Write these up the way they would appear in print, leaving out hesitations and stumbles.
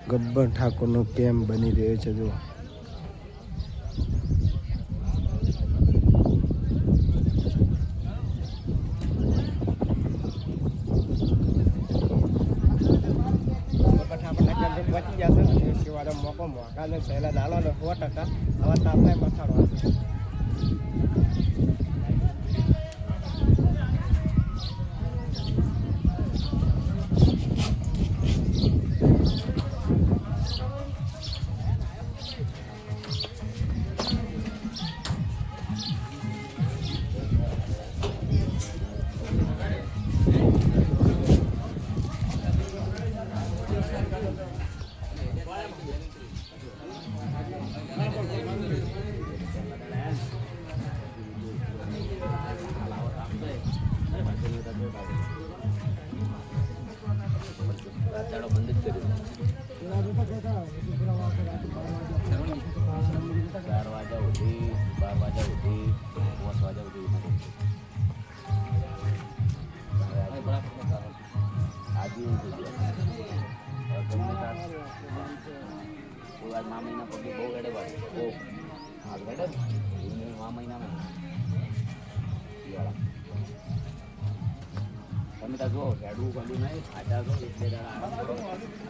Gabbar ઠાકોરનો camp બની રહ્યો છે. જો પહોંચી ગયા છે. શિવાળો મોકો મોકાને સહેલા નાલો 100%. હવે તાપને મથાડો હશે. મહિના પછી બહુ એડે બહુ મહિનામાં તમે ત્યાં જુઓ હેડવું બધું નહીં આજા તો એટલે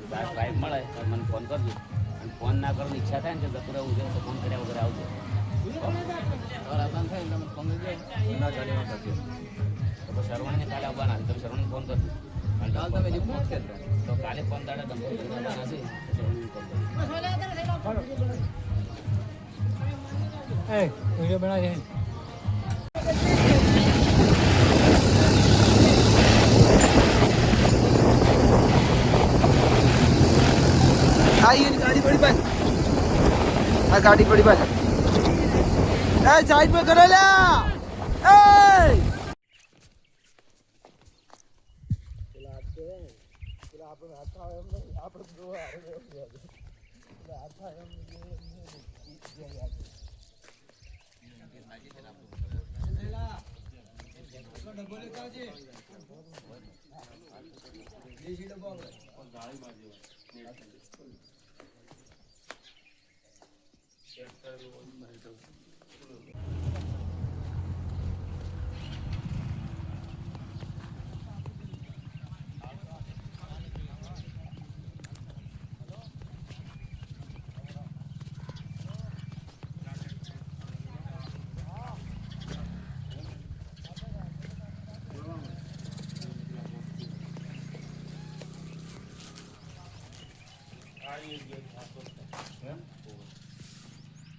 ડ્રાઈવ મળે તો મને ફોન કરજો અને ફોન ના કરવાની ઈચ્છા થાય ને કે જતું રહેવું છે તો ફોન કર્યા વગર આવજો આસાન થાય ને તમે ફોન કરજો ના ચાલીમાં કરજો તો શરવણને કાલે આવવાના તમે શરવણને ફોન કરજો કાલ તમે જે ફોન કરજો તો કાલે ફોન દાડે તમે આવવાના છે શરવણને ફોન કરજો વિડીયો બનાવી गाड़ी बड़ी बस गाड़ी बड़ी बस साइड में करो ला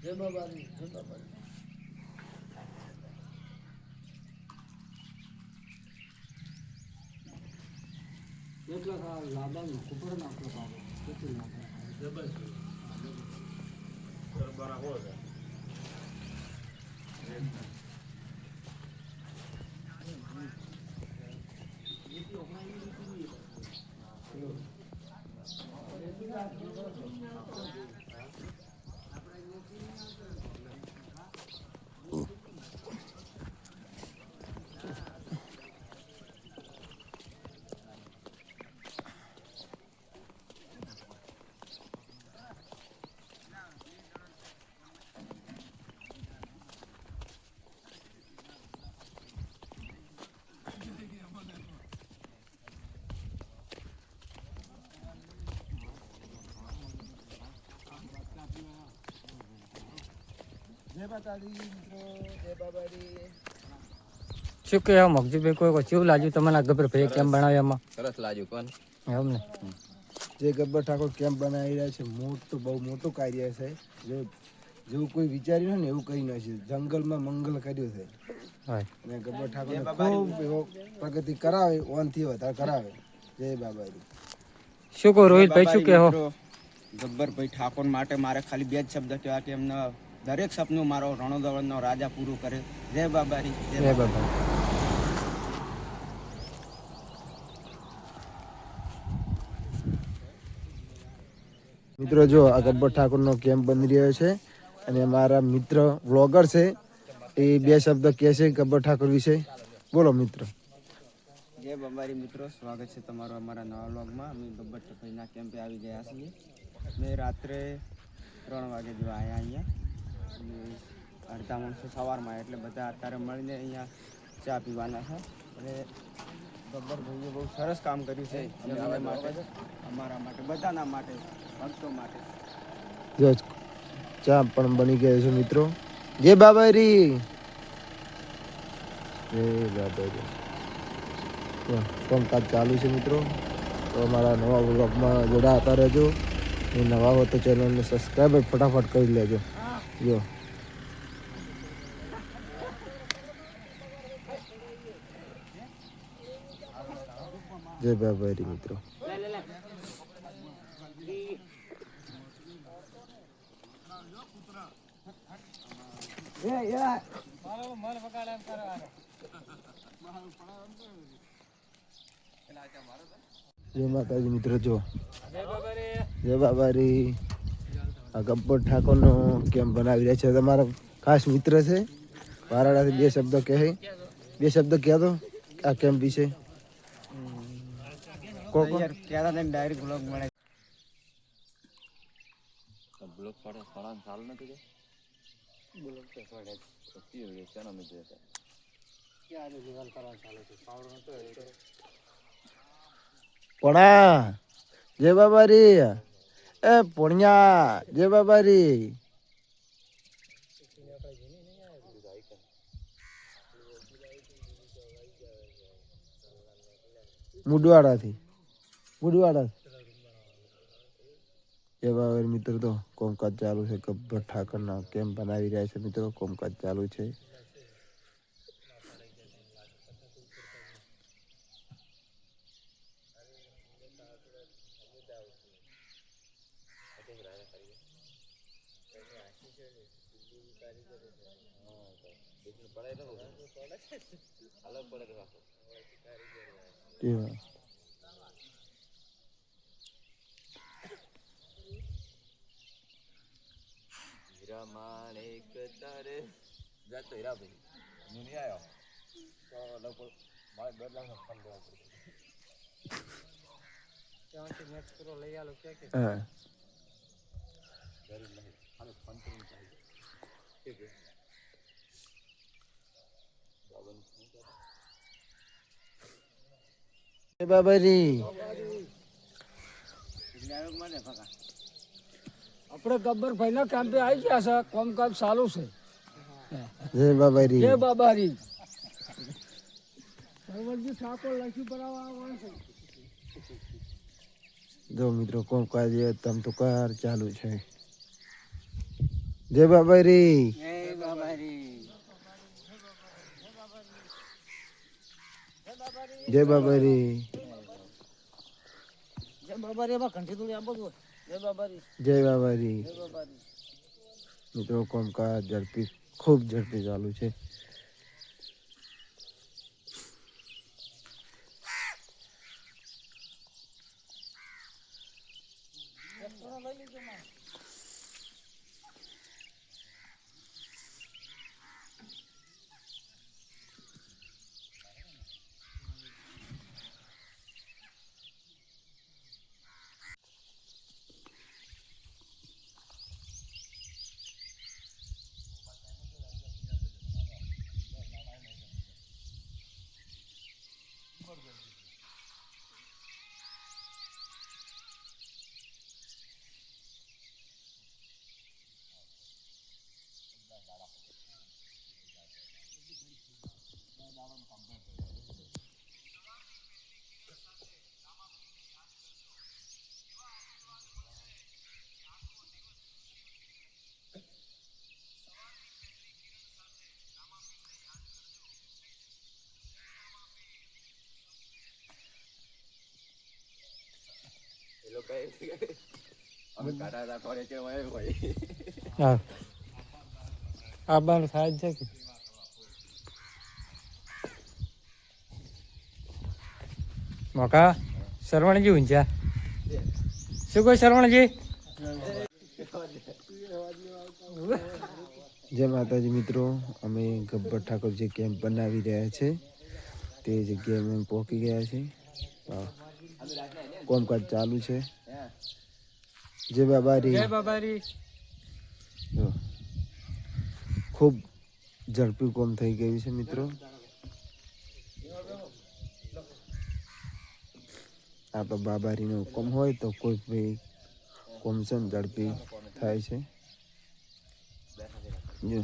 जय बाबा दी जय बाबा दी કેટલા કા લાબાનો કુપર નાખો બાબા કેટલી નાખો જબરજસ્ત બરાબર હો જાય જય માતાજી મિત્રો જય બાબાજી શું કહેવા મગજુભાઈ કોઈ કેવું લાગ્યું તમને ગબ્બર ભાઈ કેમ બનાવ્યામાં સરસ લાગ્યું કોણ એમ ને જે ગબ્બર ઠાકોર કેમ્પ બનાવી રહ્યા છે મોટું બહુ મોટું કાર્ય છે જેવું કોઈ વિચાર્યું ને એવું કરી નાખ્યું જંગલમાં મંગલ કર્યું છે અને ગબ્બર ઠાકોર ખૂબ એવો પ્રગતિ કરાવે ઓનથી વધારે કરાવે જય બાબાજી શું કહો રોહિતભાઈ શું કહો ગબ્બરભાઈ ઠાકોર માટે મારે ખાલી બે જ શબ્દ કહેવા કે એમના દરેક સપનું મારો રણોદવનનો રાજા પૂરું કરે જય બાબારી જય બાબા મિત્રો જો આ ગબ્બર ઠાકોરનો કેમ્પ બની રહ્યો છે અને મારા મિત્ર વ્લોગર છે એ બે શબ્દ કહે છે ગબ્બર ઠાકોર વિશે બોલો મિત્ર જય બાબારી મિત્રો સ્વાગત છે તમારું અમારા નવા વ્લોગમાં અમે ગબ્બર ઠાકોરના કેમ્પે આવી ગયા છીએ મેં રાત્રે 3 વાગે જેવા આવ્યા અહીંયા અને અડધા માણસો સવારમાં એટલે બધા અત્યારે મળીને અહીંયા ચા પીવાના છે અને ગબ્બરભાઈએ બહુ સરસ કામ કર્યું છે જમીન માટે, અમારા માટે, બધાના માટે, ભક્તો માટે. જો ચા પણ બની ગયો છે મિત્રો. જય બાબારી, જય બાબારી. કામકાજ ચાલુ છે મિત્રો. તો અમારા નવા વ્લોગમાં જોડાતા રહેજો. એ નવા હો તો ચેનલને સબસ્ક્રાઈબ ફટાફટ કરી લેજો. જો જય બાબારી મિત્રો. જય માતાજી મિત્રો. જો જય બાબારી. આ ગબ્બર ઠાકોરનો કેમ બનાવી રહ્યા છે તમારા ખાસ મિત્ર છે. વારાણાથી બે શબ્દ કહે દો આ કેમ વિશે. યાર કહેતા હતા ડાયરેક્ટ બ્લોગ મળે. બ્લોક પડે ચાલુ નથી કે બ્લોક તો પડે સતી હોય છે ને મિત્રો ક્યાં લેવલ કરવાનું ચાલુ છે પાવર નતો પોણા જય બાબારી. એ પોણિયા જય બાબારી. મુડવાડા જય બાબારી મિત્રો. તો કોમકાજ ચાલુ છે. ગબ્બર ઠાકરના કેમ બનાવી રહ્યા છે મિત્રો. કોમકાજ ચાલુ છે. હીરામાણ એક તારે જાતો હીરા ભાઈ હું નહીં આવ્યો તો લગભગ મારે 2 લાખ ફંડ દેવા પડશે. મેચ પૂરો લઈ આલો કે હા જરૂર નહીં આને ફોન કરીને ચાલશે ઠીક છે બાબન જય બાબારી. આપણે ગબ્બરભાઈ ના કામ પે આવી ગયા છે. કામકાજ ચાલુ છે. જય બાબારી. જય બાબારી. સરવણજી ઠાકોર લખી બનાવવા છે. જો મિત્રો કોમકાજ તમ તો કાર ચાલુ છે. જય બાબારી. જય બાબારી. જય બાબારી. જય બાબારી. એમાં ઘંટી થોડી આપો છો. જય બાબારી. જય બાબારી. જય બાબારી. મિત્રો કોમકાજ ઝડપી ખૂબ ઝડપી ચાલુ છે. અમે કાઢા રાખવા છે ભાઈ હા આ બાર થાય છે કે મોકા શરવણજી ઊંચા શું કોઈ શરવણજી. જય માતાજી મિત્રો. અમે ગબ્બર ઠાકોર જે કેમ્પ બનાવી રહ્યા છે તે જગ્યાએ અમે પહોંચી ગયા છીએ. કોમકાજ ચાલુ છે. જય બાબારી. જય બાબારી. જો ખૂબ ઝડપી કોમ થઈ ગયું છે મિત્રો. આ તો બાબારીનો હુકમ હોય તો કોઈ ભાઈ કોમ છે ને ઝડપી થાય છે. જો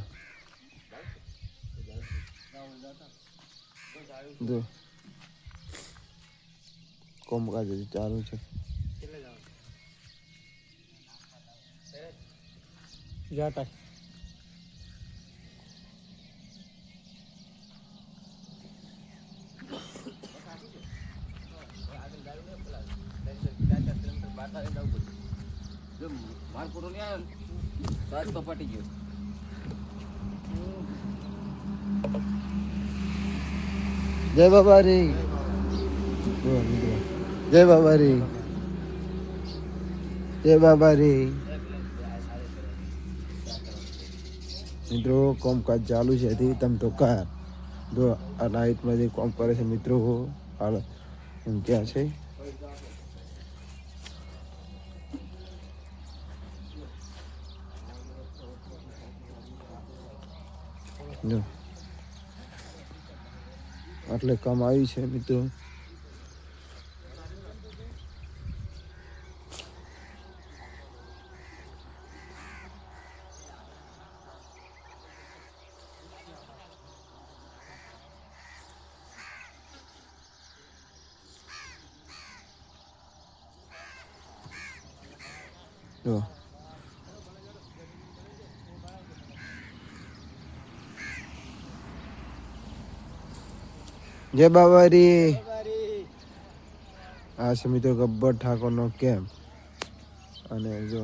જો કોમકાજ હજી ચાલુ છે. જાતા જો માર પૂરો નહીં આવ્યો ને તો આજ તો પટી ગયો. જય બાબારી. જો મિત્રો જય બાબારી. જય બાબારી. મિત્રો કોમકાજ ચાલુ છે હજી તમ તો કાર. જો આ લાઇટમાં જે કોમ કરે છે મિત્રો હાલ એમ ક્યાં છે. જો એટલે કામ આવ્યું છે મિત્રો. જો જય બાબારી. આ છે મિત્રો ગબ્બર ઠાકોરનો કેમ્પ અને જો